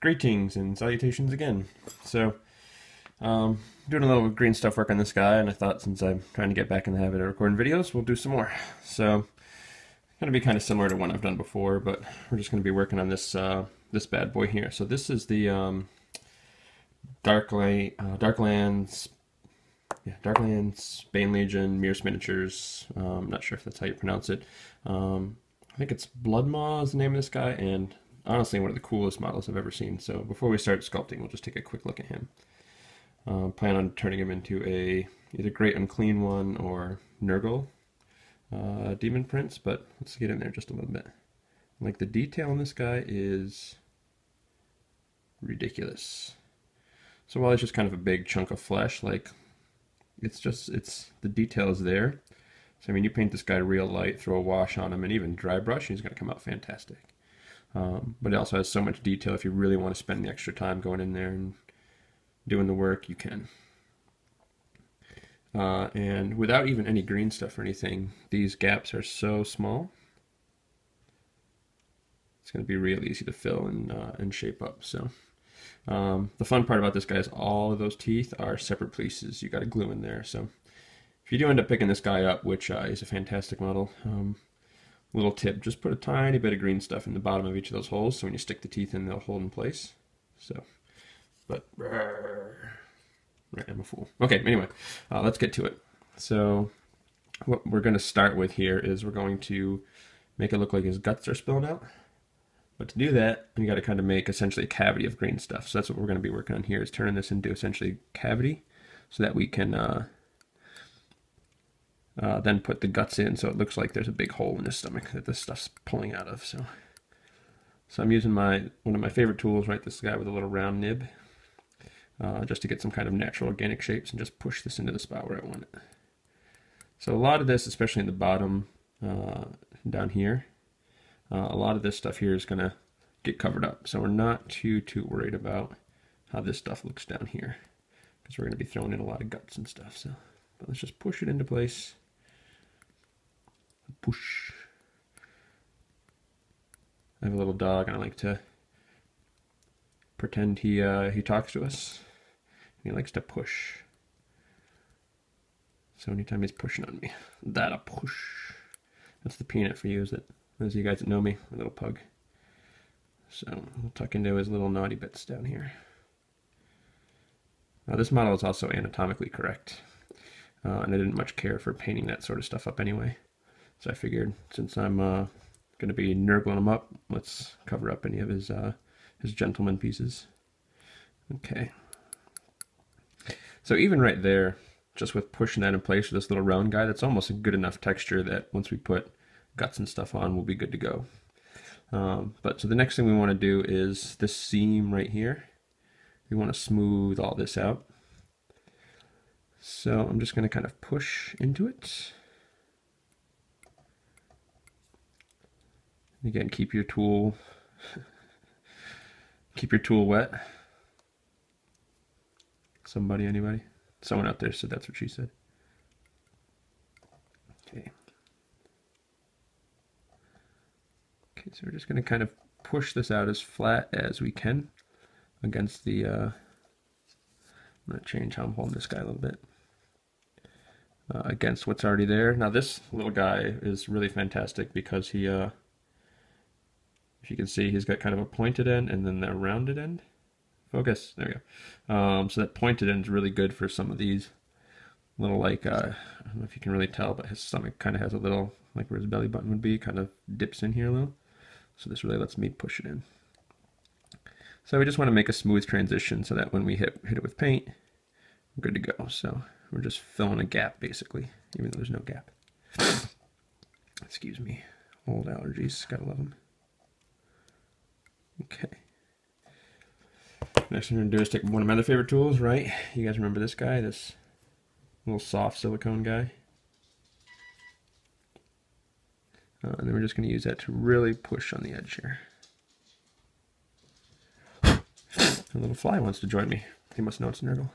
Greetings and salutations again. So, doing a little green stuff work on this guy, and I thought since I'm trying to get back in the habit of recording videos, we'll do some more. So, going to be kind of similar to one I've done before, but we're just going to be working on this this bad boy here. So this is the Darklands Bane Legion Mierce Miniatures. I'm not sure if that's how you pronounce it. I think it's Blood-Maw is the name of this guy, and honestly one of the coolest models I've ever seen. So before we start sculpting, we'll just take a quick look at him. Plan on turning him into either Great Unclean One or Nurgle Daemon Prince, but let's get in there just a little bit. Like, the detail on this guy is ridiculous. So while it's just kind of a big chunk of flesh, like, the detail is there. So I mean, you paint this guy real light, throw a wash on him, and even dry brush, and he's going to come out fantastic. But it also has so much detail. If you really want to spend the extra time going in there and doing the work, you can. And without even any green stuff or anything, these gaps are so small. It's going to be real easy to fill and shape up. So the fun part about this guy is all of those teeth are separate pieces. You got to glue in there. So if you do end up picking this guy up, which is a fantastic model, little tip, just put a tiny bit of green stuff in the bottom of each of those holes, so when you stick the teeth in, they'll hold in place. So, but, right, I'm a fool. Okay, anyway, let's get to it. So what we're going to start with here is we're going to make it look like his guts are spilling out. But to do that, you got to kind of make essentially a cavity of green stuff. So that's what we're going to be working on here, is turning this into essentially a cavity so that we can then put the guts in, so it looks like there's a big hole in his stomach that this stuff's pulling out of. So I'm using one of my favorite tools, right? This guy with a little round nib, just to get some kind of natural organic shapes and just push this into the spot where I want it. So a lot of this, especially in the bottom down here, a lot of this stuff here is going to get covered up. So we're not too worried about how this stuff looks down here, because we're going to be throwing in a lot of guts and stuff. So, but let's just push it into place. Push. I have a little dog, and I like to pretend he talks to us. He likes to push. So anytime he's pushing on me, that a push. That's the peanut for you, is it? Those of you guys that know me, my little pug. So we'll tuck into his little naughty bits down here. Now this model is also anatomically correct, and I didn't much care for painting that sort of stuff up anyway. So I figured, since I'm going to be Nurgling him up, let's cover up any of his gentleman pieces. Okay. So even right there, just with pushing that in place with this little round guy, that's almost a good enough texture that once we put guts and stuff on, we'll be good to go. But so the next thing we want to do is this seam right here. We want to smooth all this out. So I'm just going to kind of push into it. Again, keep your tool wet. Anybody? Someone out there said that's what she said. Okay. Okay, so we're just going to kind of push this out as flat as we can against the, I'm going to change how I'm holding this guy a little bit, against what's already there. Now this little guy is really fantastic because he, if you can see, he's got kind of a pointed end and then the rounded end. Focus, there we go. So that pointed end is really good for some of these little, like, I don't know if you can really tell, but his stomach kind of has a little, like where his belly button would be, kind of dips in here a little. So this really lets me push it in. So we just want to make a smooth transition so that when we hit it with paint, we're good to go. So we're just filling a gap, basically, even though there's no gap. Excuse me. Old allergies, gotta love them. Okay. Next thing I'm going to do is take one of my other favorite tools, right? You guys remember this guy, this little soft silicone guy? And then we're just going to use that to really push on the edge here. A little fly wants to join me. He must know it's Nurgle.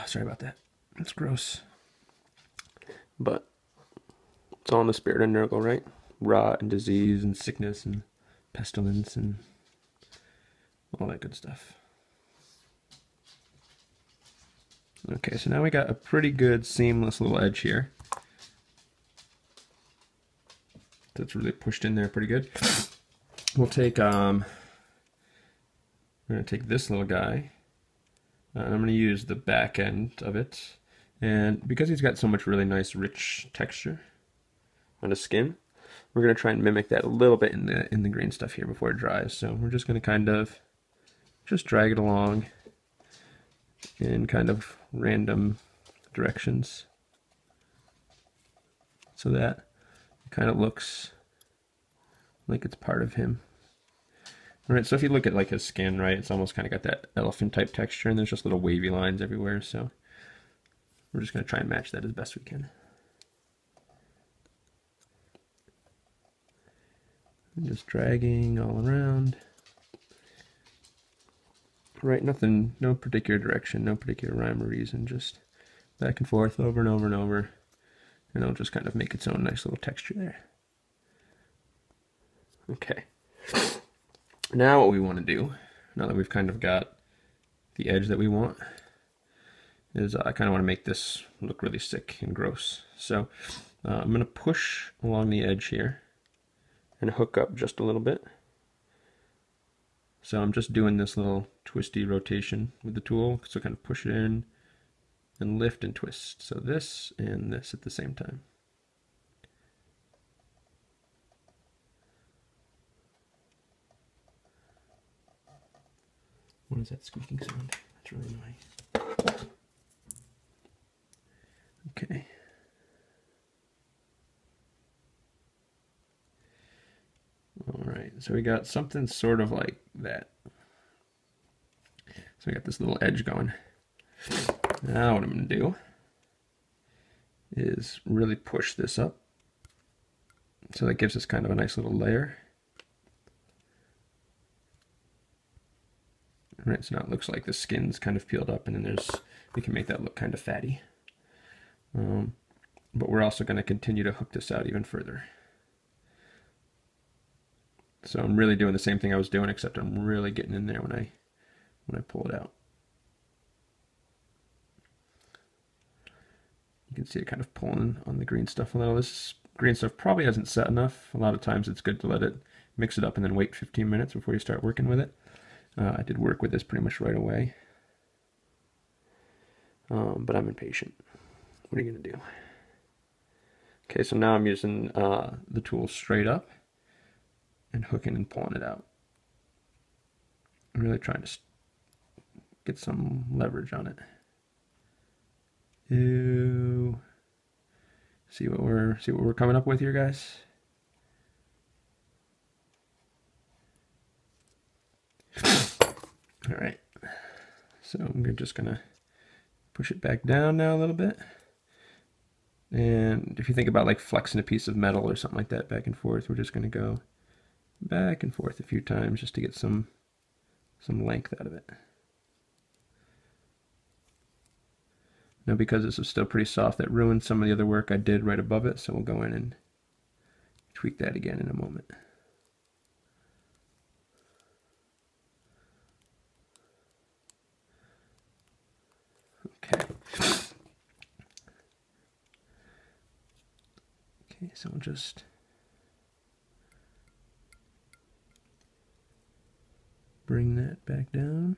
Sorry about that. It's gross. But It's all in the spirit of Nurgle, right? Rot and disease and sickness and pestilence and all that good stuff. Okay, so now we got a pretty good seamless little edge here. That's really pushed in there pretty good. We'll take, we're going to take this little guy, and I'm going to use the back end of it. And because he's got so much really nice rich texture on his skin, we're going to try and mimic that a little bit in the green stuff here before it dries. So we're just going to kind of just drag it along in kind of random directions so that it kind of looks like it's part of him. All right, so if you look at like his skin, right, it's almost kind of got that elephant type texture, and there's just little wavy lines everywhere, so we're just going to try and match that as best we can. I'm just dragging all around. Right, nothing, no particular direction, no particular rhyme or reason, just back and forth over and over and over, and it'll just kind of make its own nice little texture there. Okay, now what we want to do, now that we've kind of got the edge that we want, is I kind of want to make this look really sick and gross. So I'm going to push along the edge here and hook up just a little bit. So I'm just doing this little twisty rotation with the tool, so kind of push it in and lift and twist. So this and this at the same time. What is that squeaking sound? That's really annoying. Okay. Alright, so we got something sort of like that. So we got this little edge going. Now what I'm going to do is really push this up. So that gives us kind of a nice little layer. Alright, so now it looks like the skin's kind of peeled up, and then we can make that look kind of fatty. But we're also going to continue to hook this out even further. So I'm really doing the same thing I was doing, except I'm really getting in there when I pull it out. You can see it kind of pulling on the green stuff a little. This green stuff probably hasn't set enough. A lot of times it's good to let it mix it up and then wait 15 minutes before you start working with it. I did work with this pretty much right away. But I'm impatient. What are you going to do? Okay, so now I'm using the tool straight up and hooking and pulling it out. I'm really trying to get some leverage on it. Ew. See what we're coming up with here, guys? All right. So I'm just gonna push it back down now a little bit. And if you think about like flexing a piece of metal or something like that back and forth, we're just gonna go back and forth a few times just to get some length out of it. Now because this is still pretty soft, that ruins some of the other work I did right above it, so we'll go in and tweak that again in a moment. Okay. Okay, so we'll just bring that back down.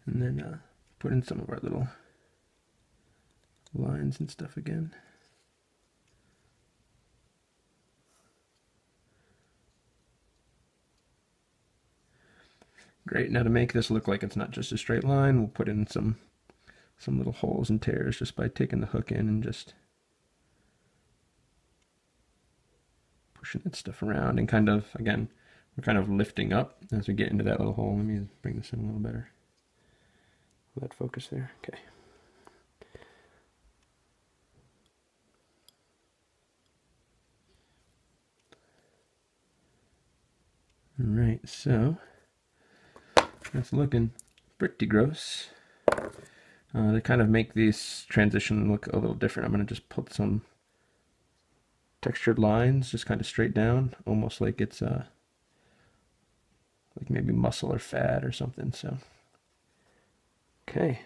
And then put in some of our little lines and stuff again. Great, now to make this look like it's not just a straight line, we'll put in some little holes and tears just by taking the hook in and just pushing that stuff around, and kind of, again, we're kind of lifting up as we get into that little hole. Let me bring this in a little better. That focus there, okay. All right, so that's looking pretty gross. To kind of make this transition look a little different, I'm going to just put some textured lines just kind of straight down, almost like it's like maybe muscle or fat or something. So okay,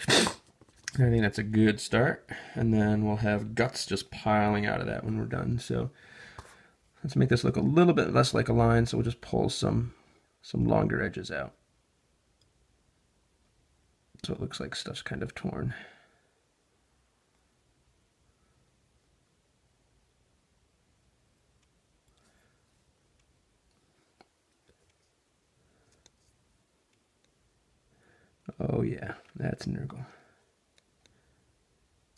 I think that's a good start, and then we'll have guts just piling out of that when we're done. So let's make this look a little bit less like a line, so we'll just pull some longer edges out so it looks like stuff's kind of torn. Oh yeah, that's Nurgle.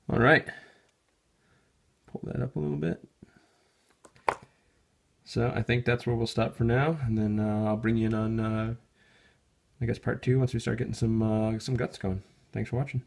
All right, pull that up a little bit. So I think that's where we'll stop for now, and then I'll bring you in on, I guess, part 2 once we start getting some guts going. Thanks for watching.